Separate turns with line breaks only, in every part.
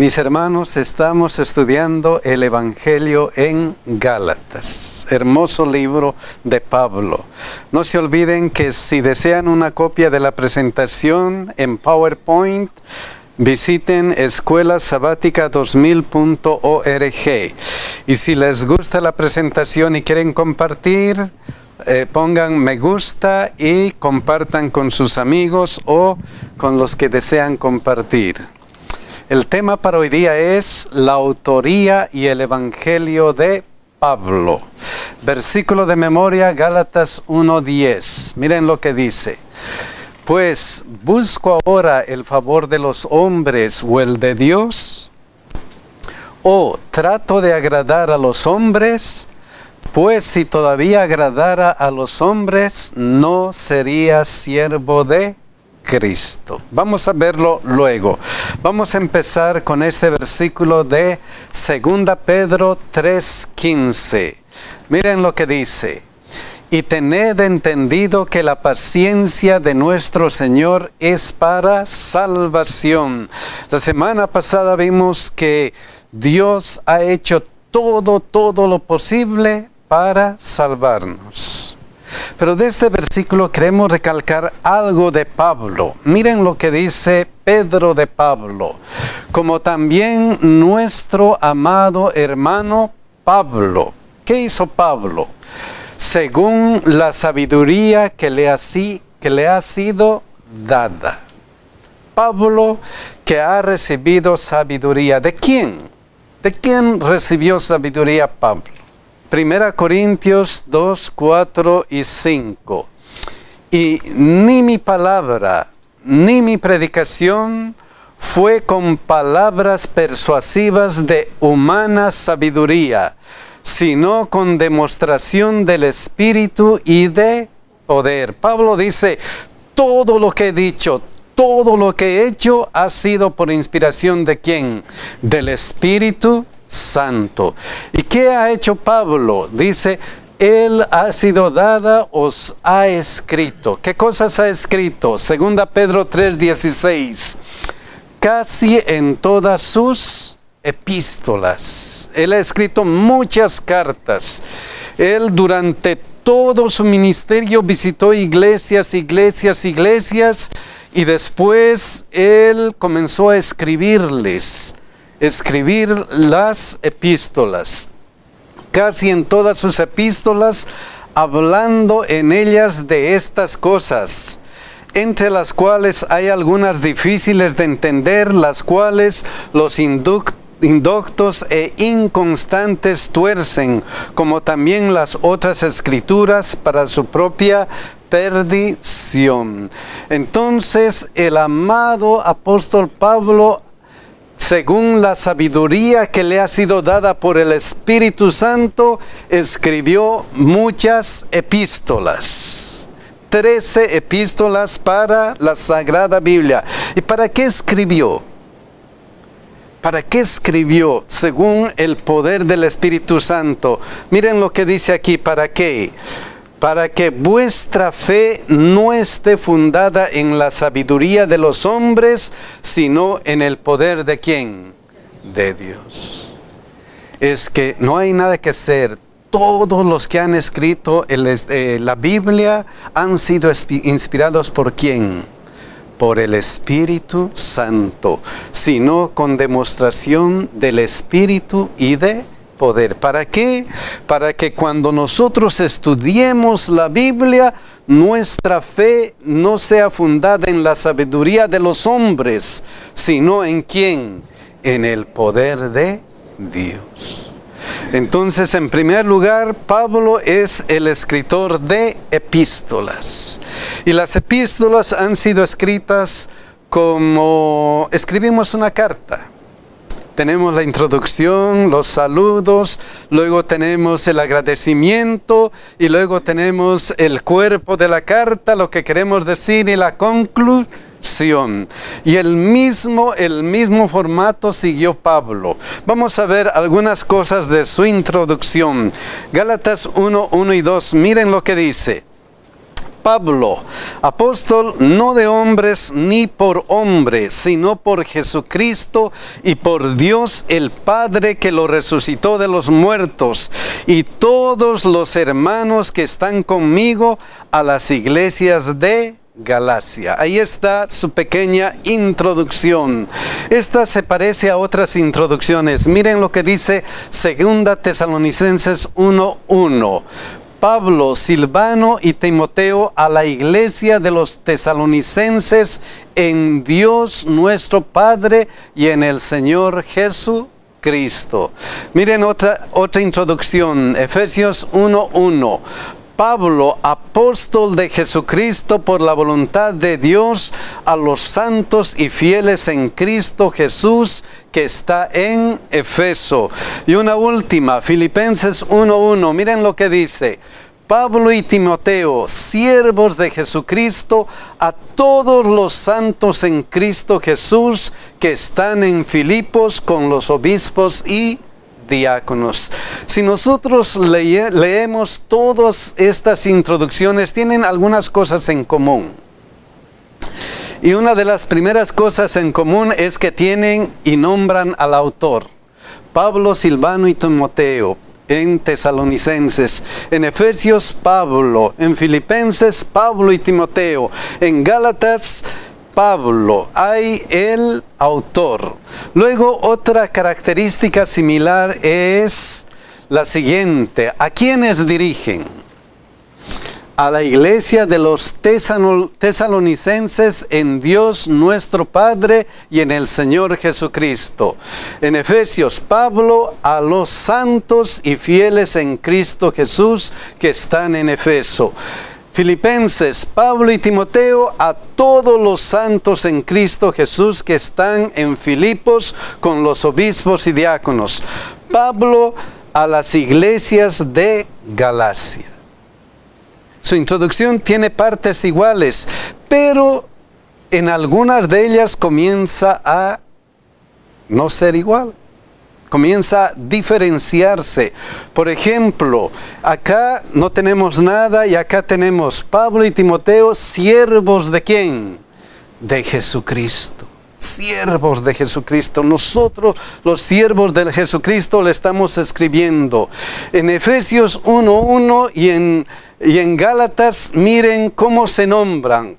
Mis hermanos, estamos estudiando el Evangelio en Gálatas, hermoso libro de Pablo. No se olviden que si desean una copia de la presentación en PowerPoint, visiten escuelasabatica2000.org. Y si les gusta la presentación y quieren compartir, pongan me gusta y compartan con sus amigos o con los que desean compartir. El tema para hoy día es la autoría y el Evangelio de Pablo. Versículo de memoria, Gálatas 1:10. Miren lo que dice. Pues, ¿busco ahora el favor de los hombres o el de Dios? ¿O trato de agradar a los hombres? Pues si todavía agradara a los hombres, no sería siervo de Cristo. Vamos a verlo luego. Vamos a empezar con este versículo de 2 Pedro 3:15. Miren lo que dice. Y tened entendido que la paciencia de nuestro Señor es para salvación. La semana pasada vimos que Dios ha hecho todo lo posible para salvarnos. Pero de este versículo queremos recalcar algo de Pablo. Miren lo que dice Pedro de Pablo. Como también nuestro amado hermano Pablo. ¿Qué hizo Pablo? Según la sabiduría que le ha sido dada. Pablo que ha recibido sabiduría. ¿De quién? ¿De quién recibió sabiduría Pablo? 1 Corintios 2, 4 y 5. Y ni mi palabra, ni mi predicación fue con palabras persuasivas de humana sabiduría, sino con demostración del Espíritu y de poder. Pablo dice, todo lo que he dicho, todo lo que he hecho ha sido por inspiración ¿de quién? Del Espíritu Santo. ¿Y qué ha hecho Pablo? Dice, él ha sido dada, os ha escrito. ¿Qué cosas ha escrito? 2 Pedro 3:16. Casi en todas sus epístolas. Él ha escrito muchas cartas. Él durante todo su ministerio visitó iglesias, y después él comenzó a escribir las epístolas. Casi en todas sus epístolas, hablando en ellas de estas cosas, entre las cuales hay algunas difíciles de entender, las cuales los indoctos e inconstantes tuercen, como también las otras escrituras para su propia perdición. Entonces, el amado apóstol Pablo, según la sabiduría que le ha sido dada por el Espíritu Santo, escribió muchas epístolas. 13 epístolas para la Sagrada Biblia. ¿Y para qué escribió? ¿Para qué escribió? Según el poder del Espíritu Santo. Miren lo que dice aquí. ¿Para qué? Para que vuestra fe no esté fundada en la sabiduría de los hombres, sino en el poder ¿de quién? De Dios. Es que no hay nada que hacer. Todos los que han escrito la Biblia han sido inspirados ¿por quién? Por el Espíritu Santo, sino con demostración del Espíritu y de poder. ¿Para qué? Para que cuando nosotros estudiemos la Biblia, nuestra fe no sea fundada en la sabiduría de los hombres, sino en ¿quién? En el poder de Dios. Entonces, en primer lugar, Pablo es el escritor de epístolas. Y las epístolas han sido escritas como escribimos una carta. Tenemos la introducción, los saludos, luego tenemos el agradecimiento y luego tenemos el cuerpo de la carta, lo que queremos decir y la conclusión. Y el mismo formato siguió Pablo. Vamos a ver algunas cosas de su introducción. Gálatas 1, 1 y 2, miren lo que dice. Pablo, apóstol no de hombres ni por hombre, sino por Jesucristo y por Dios el Padre que lo resucitó de los muertos, y todos los hermanos que están conmigo a las iglesias de Galacia. Ahí está su pequeña introducción. Esta se parece a otras introducciones. Miren lo que dice 2 Tesalonicenses 1:1. Pablo, Silvano y Timoteo a la iglesia de los tesalonicenses en Dios nuestro Padre y en el Señor Jesucristo. Miren otra introducción, Efesios 1:1. Pablo, apóstol de Jesucristo por la voluntad de Dios, a los santos y fieles en Cristo Jesús que está en Efeso. Y una última, Filipenses 1:1. Miren lo que dice. Pablo y Timoteo, siervos de Jesucristo, a todos los santos en Cristo Jesús que están en Filipos con los obispos y diáconos. Si nosotros leemos todas estas introducciones, tienen algunas cosas en común. Y una de las primeras cosas en común es que tienen y nombran al autor. Pablo, Silvano y Timoteo en Tesalonicenses, en Efesios Pablo, en Filipenses Pablo y Timoteo, en Gálatas Pablo, hay el autor. Luego otra característica similar es la siguiente: ¿a quiénes dirigen? A la iglesia de los tesalonicenses en Dios nuestro Padre y en el Señor Jesucristo. En Efesios, Pablo a los santos y fieles en Cristo Jesús que están en Efeso. Filipenses, Pablo y Timoteo a todos los santos en Cristo Jesús que están en Filipos con los obispos y diáconos. Pablo a las iglesias de Galacia. Su introducción tiene partes iguales, pero en algunas de ellas comienza a no ser igual. Comienza a diferenciarse. Por ejemplo, acá no tenemos nada y acá tenemos Pablo y Timoteo, siervos ¿de quién? De Jesucristo. Siervos de Jesucristo. Nosotros, los siervos de Jesucristo, le estamos escribiendo. En Efesios 1:1 y en Gálatas, miren cómo se nombran.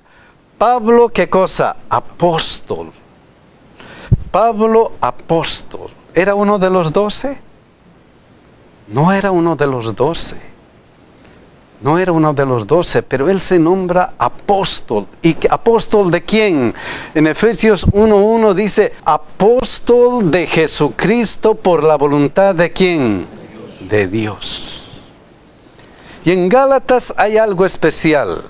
Pablo, ¿qué cosa? Apóstol. Pablo, apóstol. ¿Era uno de los 12? No era uno de los 12. No era uno de los 12, pero él se nombra apóstol. ¿Y apóstol de quién? En Efesios 1:1 dice, apóstol de Jesucristo por la voluntad de quién? De Dios. Y en Gálatas hay algo especial.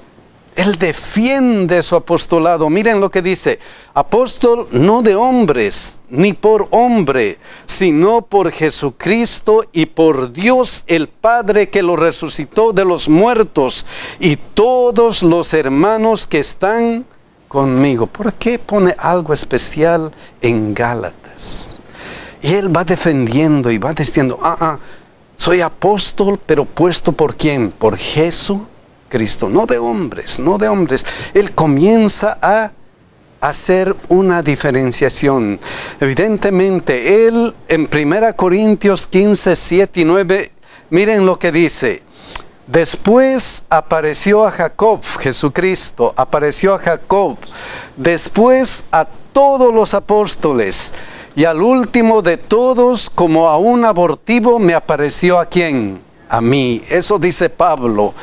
Él defiende su apostolado. Miren lo que dice. Apóstol no de hombres, ni por hombre, sino por Jesucristo y por Dios el Padre que lo resucitó de los muertos, y todos los hermanos que están conmigo. ¿Por qué pone algo especial en Gálatas? Y él va defendiendo y va diciendo, soy apóstol, pero puesto por ¿quién? Por Jesucristo, no de hombres, no de hombres. Él comienza a hacer una diferenciación. Evidentemente, él en 1 Corintios 15, 7 y 9, miren lo que dice. Después apareció a Jacob, Jesucristo, apareció a Jacob. Después a todos los apóstoles. Y al último de todos, como a un abortivo, me apareció ¿a quién? A mí. Eso dice Pablo.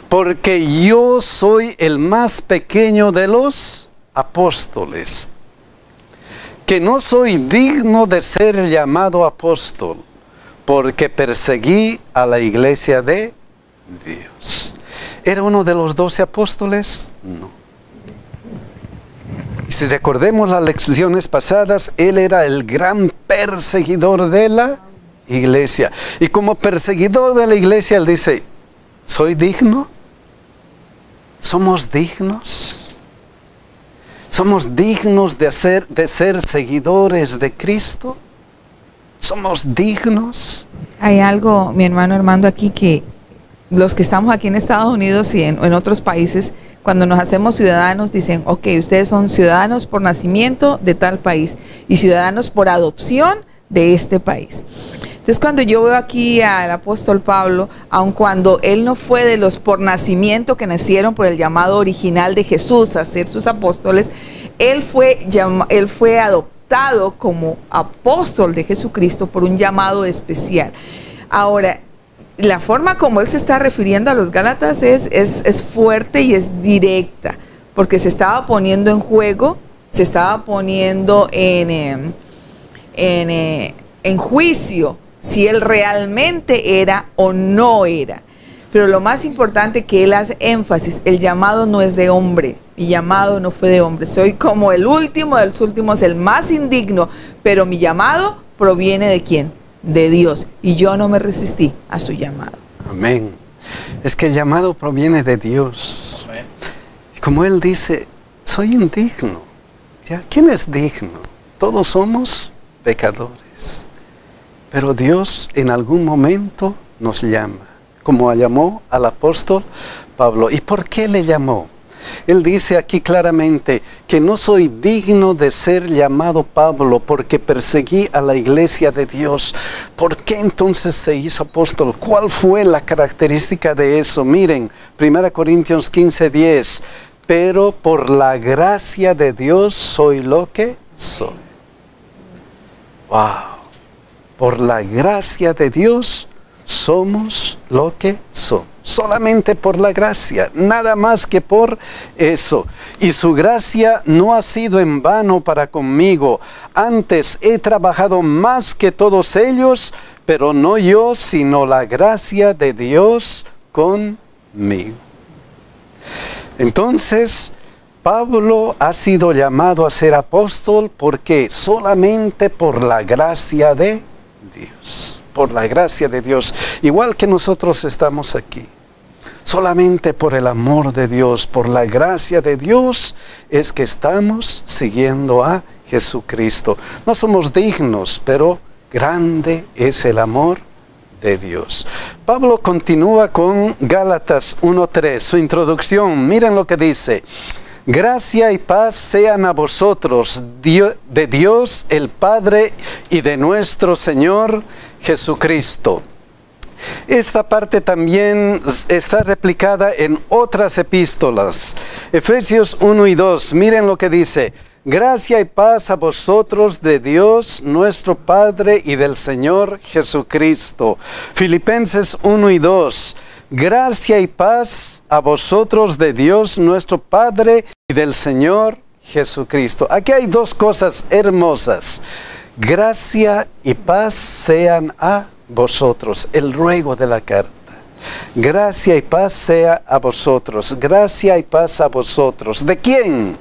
Porque yo soy el más pequeño de los apóstoles, que no soy digno de ser llamado apóstol, porque perseguí a la iglesia de Dios. ¿Era uno de los 12 apóstoles? No. Y si recordemos las lecciones pasadas, él era el gran perseguidor de la iglesia. Y como perseguidor de la iglesia, él dice, ¿soy digno? ¿Somos dignos? ¿Somos dignos de ser seguidores de Cristo? ¿Somos dignos?
Hay algo, mi hermano Armando, aquí que los que estamos aquí en Estados Unidos y en otros países, cuando nos hacemos ciudadanos, dicen, ok, ustedes son ciudadanos por nacimiento de tal país y ciudadanos por adopción de este país. Entonces, cuando yo veo aquí al apóstol Pablo, aun cuando él no fue de los por nacimiento que nacieron por el llamado original de Jesús a ser sus apóstoles, él fue adoptado como apóstol de Jesucristo por un llamado especial. Ahora, la forma como él se está refiriendo a los Gálatas es fuerte y es directa, porque se estaba poniendo en juego, se estaba poniendo en juicio si él realmente era o no era. Pero lo más importante que él hace énfasis, el llamado no es de hombre, mi llamado no fue de hombre, soy como el último de los últimos, el más indigno, pero mi llamado proviene ¿de quién? De Dios, y yo no me resistí a su llamado.
Amén. Es que el llamado proviene de Dios. Amén. Y como él dice, soy indigno. ¿Ya? ¿Quién es digno? Todos somos pecadores. Pero Dios en algún momento nos llama, como llamó al apóstol Pablo. ¿Y por qué le llamó? Él dice aquí claramente que no soy digno de ser llamado Pablo porque perseguí a la iglesia de Dios. ¿Por qué entonces se hizo apóstol? ¿Cuál fue la característica de eso? Miren, 1 Corintios 15:10. Pero por la gracia de Dios soy lo que soy. Wow. Por la gracia de Dios somos lo que somos. Solamente por la gracia, nada más que por eso. Y su gracia no ha sido en vano para conmigo. Antes he trabajado más que todos ellos, pero no yo, sino la gracia de Dios conmigo. Entonces, Pablo ha sido llamado a ser apóstol porque solamente por la gracia de Dios. Por la gracia de Dios. Igual que nosotros estamos aquí. Solamente por el amor de Dios, por la gracia de Dios, es que estamos siguiendo a Jesucristo. No somos dignos, pero grande es el amor de Dios. Pablo continúa con Gálatas 1:3, su introducción. Miren lo que dice. Gracia y paz sean a vosotros, de Dios el Padre y de nuestro Señor Jesucristo. Esta parte también está replicada en otras epístolas. Efesios 1 y 2, miren lo que dice. Gracia y paz a vosotros de Dios nuestro Padre y del Señor Jesucristo. Filipenses 1 y 2. Gracia y paz a vosotros de Dios nuestro Padre y del Señor Jesucristo. Aquí hay dos cosas hermosas. Gracia y paz sean a vosotros, el ruego de la carta. Gracia y paz sea a vosotros. Gracia y paz a vosotros. ¿De quién?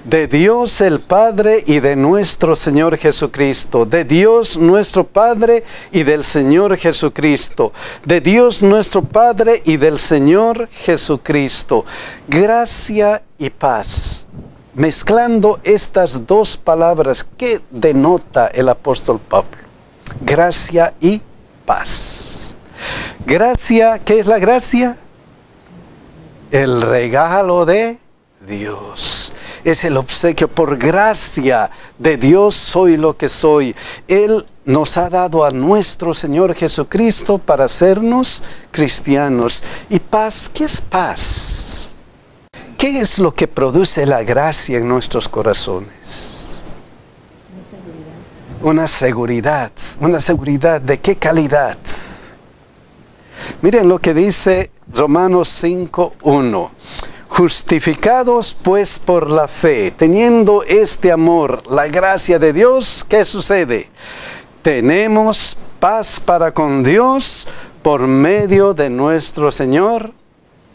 De Dios el Padre y de nuestro Señor Jesucristo. De Dios nuestro Padre y del Señor Jesucristo. De Dios nuestro Padre y del Señor Jesucristo. Gracia y paz. Mezclando estas dos palabras, ¿qué denota el apóstol Pablo? Gracia y paz. Gracia, ¿qué es la gracia? El regalo de Dios. Es el obsequio. Por gracia de Dios soy lo que soy. Él nos ha dado a nuestro Señor Jesucristo para hacernos cristianos. ¿Y paz? ¿Qué es paz? ¿Qué es lo que produce la gracia en nuestros corazones? Una seguridad. ¿Una seguridad de qué calidad? Miren lo que dice Romanos 5:1. Justificados pues por la fe, teniendo este amor, la gracia de Dios, ¿qué sucede? Tenemos paz para con Dios por medio de nuestro Señor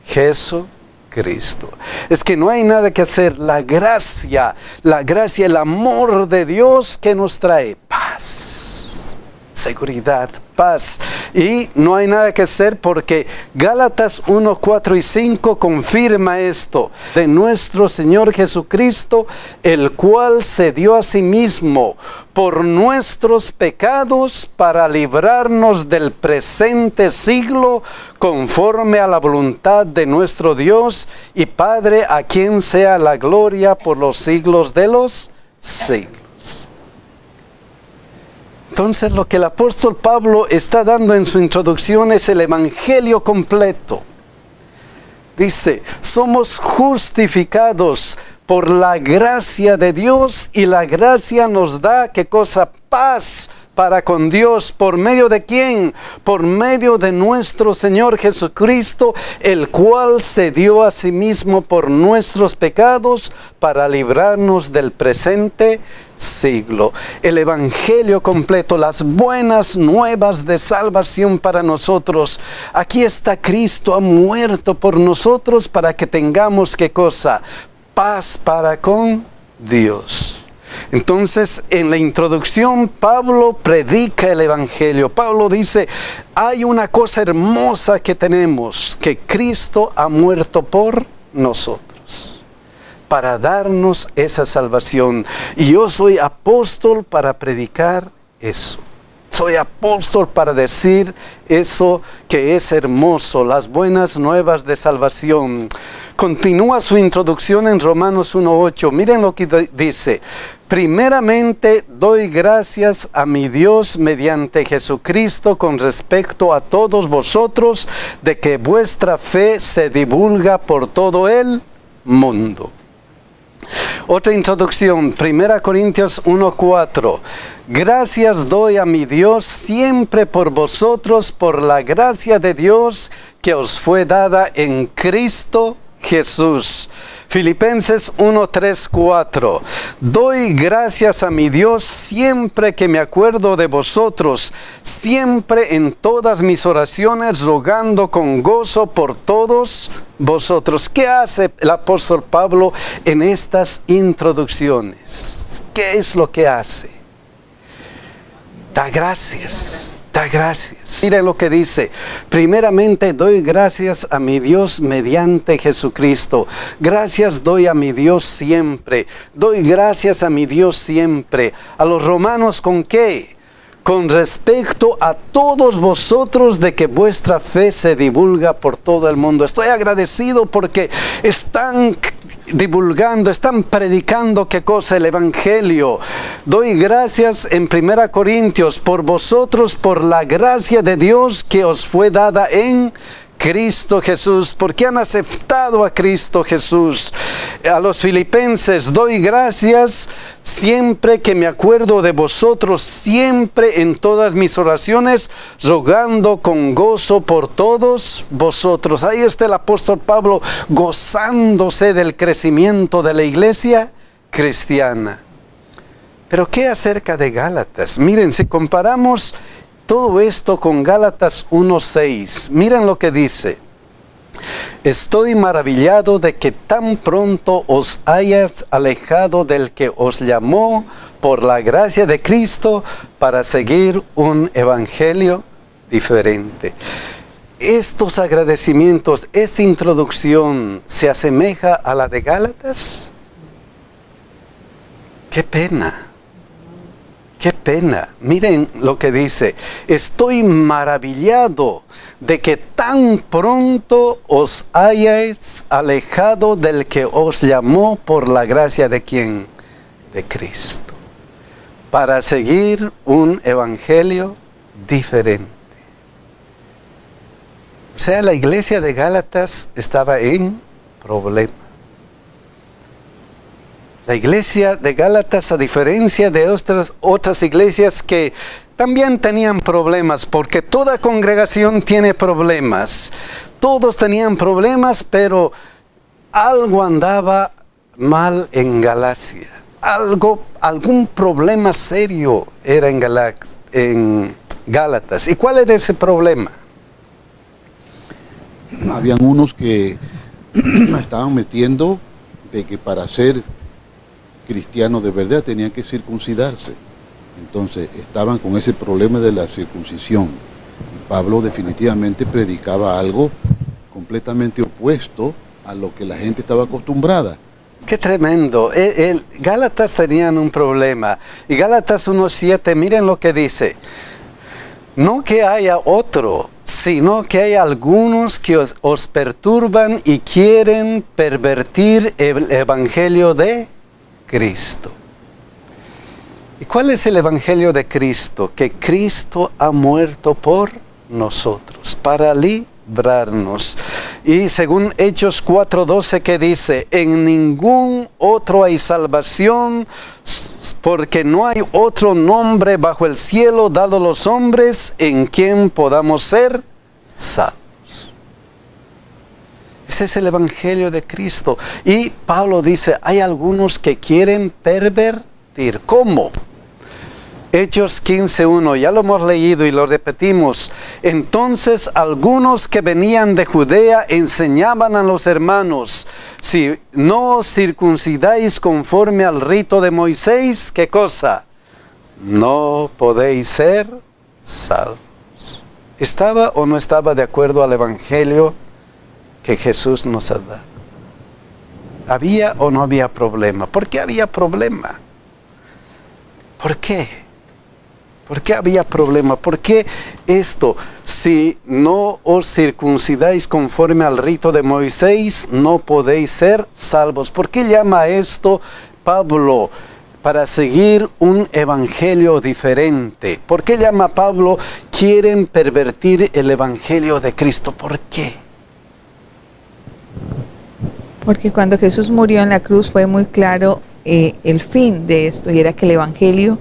Jesucristo. Es que no hay nada que hacer. La gracia, el amor de Dios que nos trae paz, seguridad, paz. Y no hay nada que hacer porque Gálatas 1, 4 y 5 confirma esto. De nuestro Señor Jesucristo, el cual se dio a sí mismo por nuestros pecados para librarnos del presente siglo conforme a la voluntad de nuestro Dios y Padre, a quien sea la gloria por los siglos de los siglos. Entonces lo que el apóstol Pablo está dando en su introducción es el evangelio completo. Dice, somos justificados por la gracia de Dios y la gracia nos da, ¿qué cosa? Paz para con Dios. ¿Por medio de quién? Por medio de nuestro Señor Jesucristo, el cual se dio a sí mismo por nuestros pecados para librarnos del presente siglo. El evangelio completo, las buenas nuevas de salvación para nosotros. Aquí está Cristo, ha muerto por nosotros para que tengamos, ¿qué cosa? Paz para con Dios. Entonces, en la introducción, Pablo predica el evangelio. Pablo dice, hay una cosa hermosa que tenemos, que Cristo ha muerto por nosotros, para darnos esa salvación. Y yo soy apóstol para predicar eso. Soy apóstol para decir eso que es hermoso, las buenas nuevas de salvación. Continúa su introducción en Romanos 1:8. Miren lo que dice. Primeramente doy gracias a mi Dios mediante Jesucristo con respecto a todos vosotros, de que vuestra fe se divulga por todo el mundo. Otra introducción, 1 Corintios 1:4. Gracias doy a mi Dios siempre por vosotros, por la gracia de Dios que os fue dada en Cristo Jesús. Filipenses 1:3-4. Doy gracias a mi Dios siempre que me acuerdo de vosotros, siempre en todas mis oraciones, rogando con gozo por todos vosotros. ¿Qué hace el apóstol Pablo en estas introducciones? ¿Qué es lo que hace? Da gracias. Da gracias. Miren lo que dice. Primeramente doy gracias a mi Dios mediante Jesucristo. Gracias doy a mi Dios siempre. Doy gracias a mi Dios siempre. A los romanos, ¿con qué? Con respecto a todos vosotros, de que vuestra fe se divulga por todo el mundo. Estoy agradecido porque están divulgando, están predicando, ¿qué cosa? El evangelio. Doy gracias en 1 Corintios por vosotros, por la gracia de Dios que os fue dada en Cristo Jesús, porque han aceptado a Cristo Jesús. A los filipenses, doy gracias siempre que me acuerdo de vosotros, siempre en todas mis oraciones, rogando con gozo por todos vosotros. Ahí está el apóstol Pablo gozándose del crecimiento de la iglesia cristiana. Pero ¿qué acerca de Gálatas? Miren, si comparamos todo esto con Gálatas 1:6, miren lo que dice. Estoy maravillado de que tan pronto os hayas alejado del que os llamó por la gracia de Cristo para seguir un evangelio diferente. Estos agradecimientos, esta introducción, ¿se asemeja a la de Gálatas? ¡Qué pena! ¡Qué pena! Miren lo que dice. Estoy maravillado de que tan pronto os hayáis alejado del que os llamó por la gracia de ¿quién? De Cristo. Para seguir un evangelio diferente. O sea, la iglesia de Gálatas estaba en problema. La iglesia de Gálatas, a diferencia de otras iglesias que también tenían problemas, porque toda congregación tiene problemas. Todos tenían problemas, pero algo andaba mal en Galacia. Algún problema serio era en Gálatas. ¿Y cuál era ese problema?
Habían unos que estaban metiendo de que para ser cristianos de verdad tenían que circuncidarse. Entonces estaban con ese problema de la circuncisión. Pablo definitivamente predicaba algo completamente opuesto a lo que la gente estaba acostumbrada.
Qué tremendo. Gálatas tenían un problema. Y Gálatas 1:7, miren lo que dice. No que haya otro, sino que hay algunos que os perturban y quieren pervertir el evangelio de Cristo. ¿Y cuál es el evangelio de Cristo? Que Cristo ha muerto por nosotros, para librarnos. Y según Hechos 4:12 que dice, en ningún otro hay salvación, porque no hay otro nombre bajo el cielo dado a los hombres en quien podamos ser salvos. Ese es el evangelio de Cristo. Y Pablo dice, hay algunos que quieren pervertir. ¿Cómo? Hechos 15:1, ya lo hemos leído y lo repetimos. Entonces algunos que venían de Judea enseñaban a los hermanos, si no os circuncidáis conforme al rito de Moisés, ¿qué cosa? No podéis ser salvos. ¿Estaba o no estaba de acuerdo al evangelio que Jesús nos ha dado? ¿Había o no había problema? ¿Por qué había problema? ¿Por qué? ¿Por qué había problema? ¿Por qué esto? Si no os circuncidáis conforme al rito de Moisés, no podéis ser salvos. ¿Por qué llama esto Pablo? Para seguir un evangelio diferente. ¿Por qué llama Pablo? Quieren pervertir el evangelio de Cristo. ¿Por qué?
Porque cuando Jesús murió en la cruz fue muy claro el fin de esto, y era que el evangelio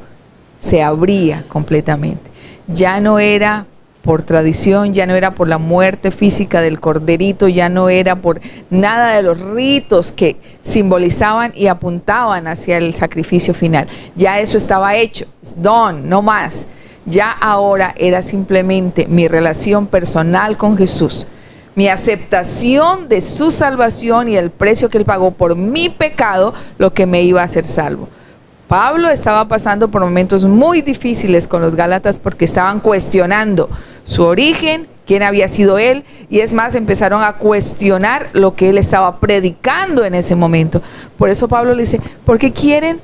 se abría completamente. Ya no era por tradición, ya no era por la muerte física del corderito, ya no era por nada de los ritos que simbolizaban y apuntaban hacia el sacrificio final. Ya eso estaba hecho, no más. Ya ahora era simplemente mi relación personal con Jesús, mi aceptación de su salvación y el precio que Él pagó por mi pecado, lo que me iba a hacer salvo. Pablo estaba pasando por momentos muy difíciles con los Gálatas porque estaban cuestionando su origen, quién había sido él, y es más, empezaron a cuestionar lo que él estaba predicando en ese momento. Por eso Pablo le dice, ¿por qué quieren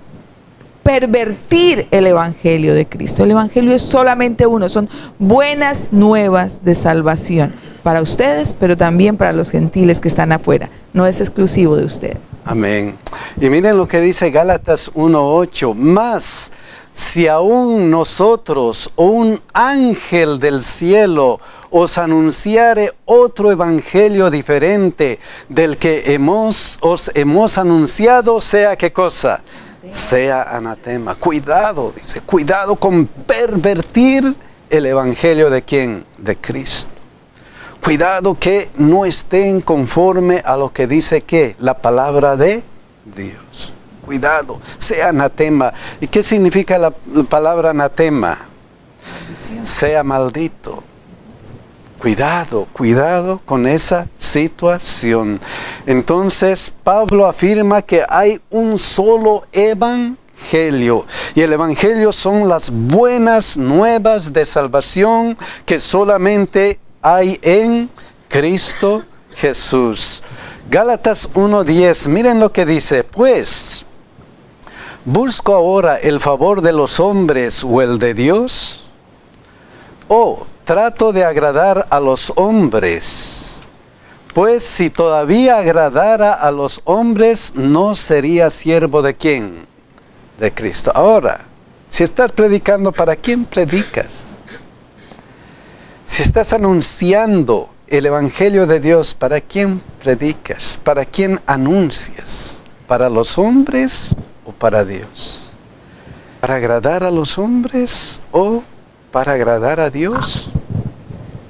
pervertir el evangelio de Cristo? El evangelio es solamente uno, son buenas nuevas de salvación para ustedes, pero también para los gentiles que están afuera. No es exclusivo de ustedes.
Amén. Y miren lo que dice Gálatas 1:8. Mas, si aún nosotros o un ángel del cielo os anunciare otro evangelio diferente del que os hemos anunciado, sea ¿qué cosa? Sea anatema. Cuidado, dice, cuidado con pervertir el evangelio de ¿quién? De Cristo. Cuidado que no estén conforme a lo que dice que la palabra de Dios. Cuidado, sea anatema. ¿Y qué significa la palabra anatema? Sea maldito. Cuidado, cuidado con esa situación. Entonces Pablo afirma que hay un solo evangelio. Y el evangelio son las buenas nuevas de salvación que solamente hay en Cristo Jesús. Gálatas 1:10, miren lo que dice, pues, ¿busco ahora el favor de los hombres o el de Dios? ¿O trato de agradar a los hombres? Pues si todavía agradara a los hombres, no sería siervo de ¿quién? De Cristo. Ahora, si estás predicando, ¿para quién predicas? Si estás anunciando el evangelio de Dios, ¿para quién predicas? ¿Para quién anuncias? ¿Para los hombres o para Dios? ¿Para agradar a los hombres o para agradar a Dios?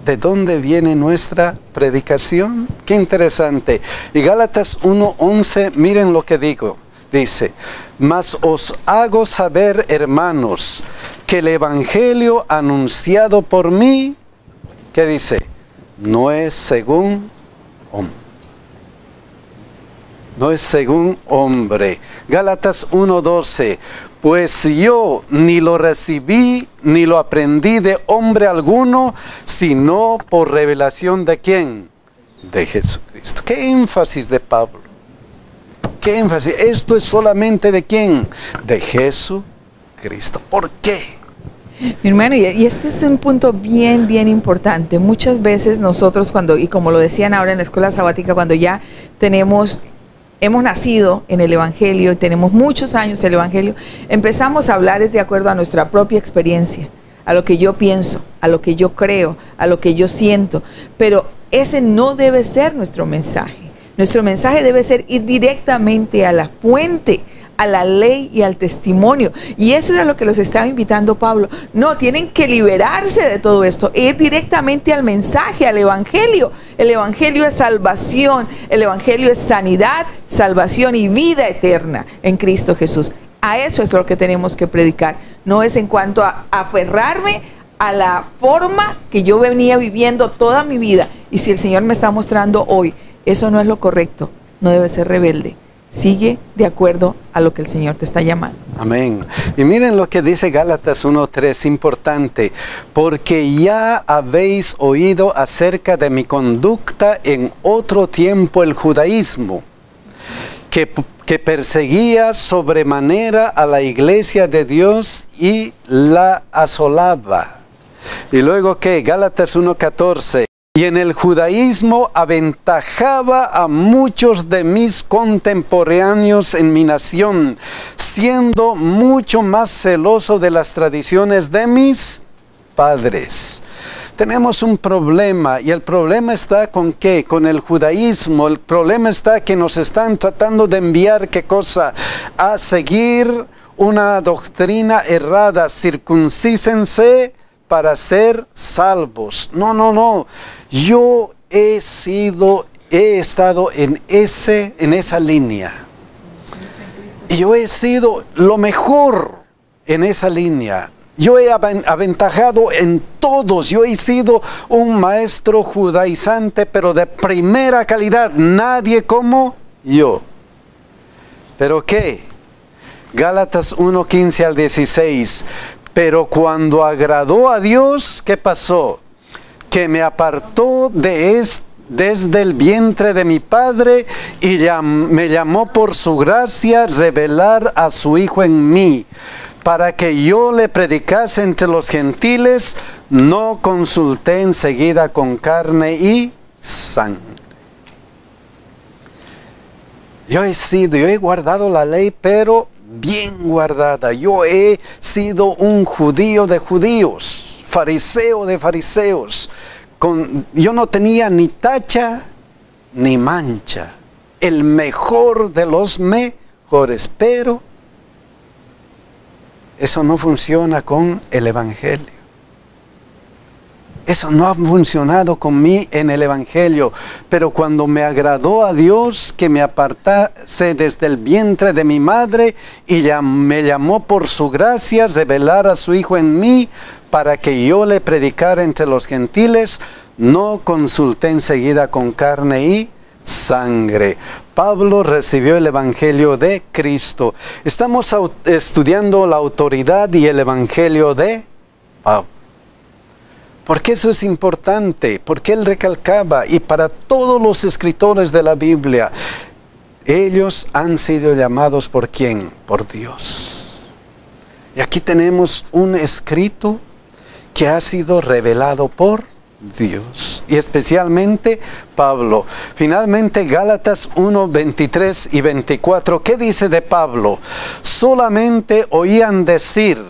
¿De dónde viene nuestra predicación? Qué interesante. Y Gálatas 1:11, miren lo que digo. Dice, mas os hago saber, hermanos, que el evangelio anunciado por mí, ¿qué dice? No es según hombre. No es según hombre. Gálatas 1:12. Pues yo ni lo recibí ni lo aprendí de hombre alguno, sino por revelación de ¿quién? De Jesucristo. ¿Qué énfasis de Pablo? ¿Qué énfasis? Esto es solamente ¿de quién? De Jesucristo. ¿Por qué?
Mi hermano, y esto es un punto bien importante. Muchas veces nosotros y como lo decían ahora en la escuela sabática, cuando ya hemos nacido en el Evangelio y tenemos muchos años el Evangelio, empezamos a hablar de acuerdo a nuestra propia experiencia, a lo que yo pienso, a lo que yo creo, a lo que yo siento. Pero ese no debe ser nuestro mensaje. Nuestro mensaje debe ser ir directamente a la fuente, a la ley y al testimonio. Y eso era lo que los estaba invitando Pablo. No, tienen que liberarse de todo esto, ir directamente al mensaje, al Evangelio. El Evangelio es salvación, el Evangelio es sanidad, salvación y vida eterna en Cristo Jesús. A eso es lo que tenemos que predicar. No es en cuanto a aferrarme a la forma que yo venía viviendo toda mi vida. Y si el Señor me está mostrando hoy, eso no es lo correcto, no debe ser rebelde. Sigue de acuerdo a lo que el Señor te está llamando.
Amén. Y miren lo que dice Gálatas 1:3, importante. Porque ya habéis oído acerca de mi conducta en otro tiempo el judaísmo, que perseguía sobremanera a la iglesia de Dios y la asolaba. Y luego ¿qué? Gálatas 1:14. Y en el judaísmo aventajaba a muchos de mis contemporáneos en mi nación, siendo mucho más celoso de las tradiciones de mis padres. Tenemos un problema, y el problema está ¿con qué? Con el judaísmo. El problema está que nos están tratando de enviar ¿qué cosa? A seguir una doctrina errada. Circuncísense para ser salvos. No. Yo he estado en esa línea. Y yo he sido lo mejor en esa línea. Yo he aventajado en todos. Yo he sido un maestro judaizante, pero de primera calidad. Nadie como yo. ¿Pero qué? Gálatas 1:15 al 16. Pero cuando agradó a Dios, ¿qué pasó? Que me apartó desde el vientre de mi padre y me llamó por su gracia revelar a su Hijo en mí, para que yo le predicase entre los gentiles. No consulté enseguida con carne y sangre. Yo he guardado la ley, pero bien guardada. Yo he sido un judío de judíos, fariseo de fariseos. Yo no tenía ni tacha ni mancha, el mejor de los mejores, pero eso no funciona con el Evangelio. Eso no ha funcionado con mí en el Evangelio. Pero cuando me agradó a Dios que me apartase desde el vientre de mi madre y me llamó por su gracia, revelar a su Hijo en mí, para que yo le predicara entre los gentiles, no consulté enseguida con carne y sangre. Pablo recibió el Evangelio de Cristo. Estamos estudiando la autoridad y el Evangelio de Pablo. ¿Por qué eso es importante? Porque él recalcaba, y para todos los escritores de la Biblia, ellos han sido llamados ¿por quién? Por Dios. Y aquí tenemos un escrito que ha sido revelado por Dios, y especialmente Pablo. Finalmente Gálatas 1:23 y 24, ¿qué dice de Pablo? Solamente oían decir: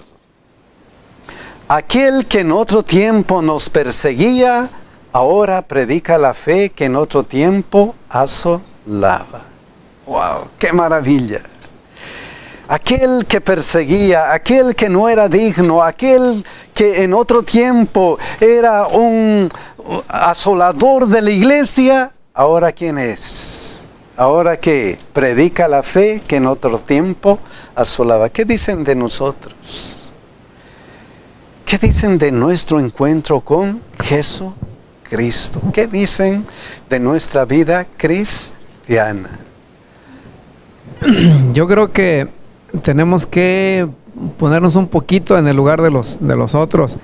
aquel que en otro tiempo nos perseguía, ahora predica la fe que en otro tiempo asolaba. ¡Wow! ¡Qué maravilla! Aquel que perseguía, aquel que no era digno, aquel que en otro tiempo era un asolador de la iglesia, ¿ahora quién es? Ahora que predica la fe que en otro tiempo asolaba. ¿Qué dicen de nosotros? ¿Qué dicen de nuestro encuentro con Jesucristo? ¿Qué dicen de nuestra vida cristiana?
Yo creo que tenemos que ponernos un poquito en el lugar de los otros,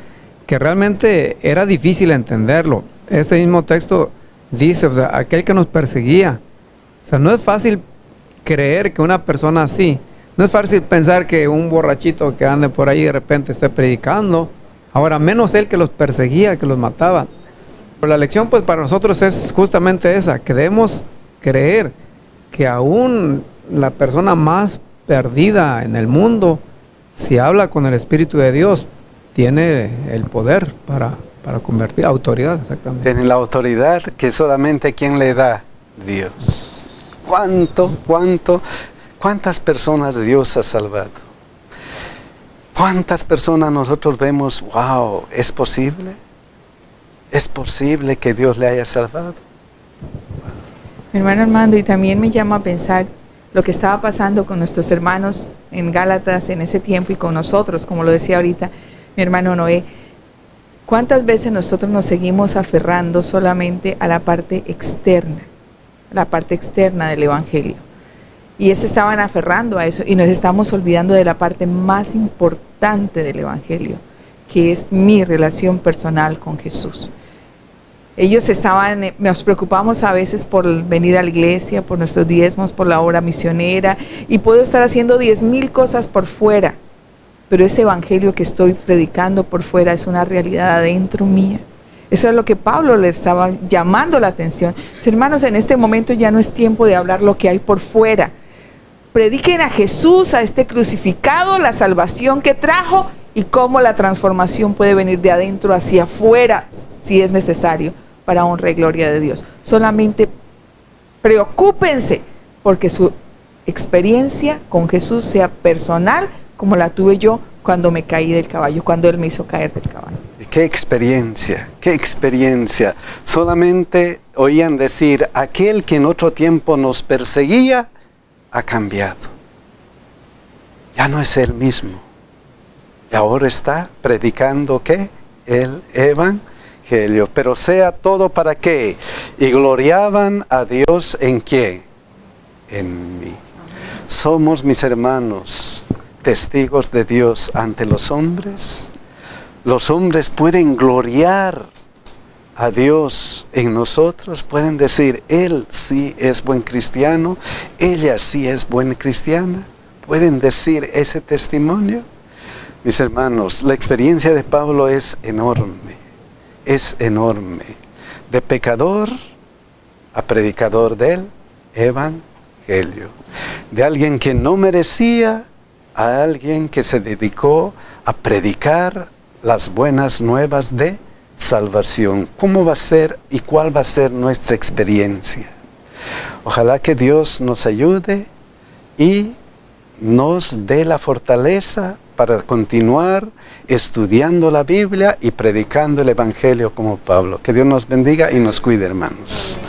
que realmente era difícil entenderlo. Este mismo texto dice, o sea, aquel que nos perseguía. O sea, no es fácil creer que una persona así, no es fácil pensar que un borrachito que ande por ahí de repente esté predicando. Ahora, menos él que los perseguía, que los mataba. Pero la lección pues para nosotros es justamente esa, que debemos creer que aún la persona más perdida en el mundo, si habla con el Espíritu de Dios, tiene el poder para convertir, autoridad, exactamente.
Tiene la autoridad que solamente quien le da, Dios. ¿Cuántas personas Dios ha salvado? ¿Cuántas personas nosotros vemos, wow, ¿es posible? ¿Es posible que Dios le haya salvado?
Mi hermano Armando, y también me llama a pensar lo que estaba pasando con nuestros hermanos en Gálatas en ese tiempo y con nosotros, como lo decía ahorita mi hermano Noé. ¿Cuántas veces nosotros nos seguimos aferrando solamente a la parte externa del Evangelio? Y se estaban aferrando a eso y nos estamos olvidando de la parte más importante del Evangelio, que es mi relación personal con Jesús. Ellos nos preocupamos a veces por venir a la iglesia, por nuestros diezmos, por la obra misionera, y puedo estar haciendo 10,000 cosas por fuera, pero ese evangelio que estoy predicando por fuera es una realidad adentro mía. Eso es lo que Pablo le estaba llamando la atención. Hermanos, en este momento ya no es tiempo de hablar lo que hay por fuera. Prediquen a Jesús, a este crucificado, la salvación que trajo y cómo la transformación puede venir de adentro hacia afuera, si es necesario, para honra y gloria de Dios. Solamente preocúpense porque su experiencia con Jesús sea personal, como la tuve yo cuando me caí del caballo, cuando Él me hizo caer del caballo.
¡Qué experiencia! ¡Qué experiencia! Solamente oían decir, aquel que en otro tiempo nos perseguía, ha cambiado. Ya no es Él mismo. Y ahora está predicando, ¿qué? El Evangelio. Pero sea todo para qué. Y gloriaban a Dios en ¿quién? En mí. Somos, mis hermanos, testigos de Dios ante los hombres. Los hombres pueden gloriar a Dios en nosotros, pueden decir, él sí es buen cristiano, ella sí es buena cristiana. Pueden decir ese testimonio. Mis hermanos, la experiencia de Pablo es enorme, de pecador a predicador del Evangelio, de alguien que no merecía a alguien que se dedicó a predicar las buenas nuevas de salvación. ¿Cómo va a ser y cuál va a ser nuestra experiencia? Ojalá que Dios nos ayude y nos dé la fortaleza para continuar estudiando la Biblia y predicando el Evangelio como Pablo. Que Dios nos bendiga y nos cuide, hermanos.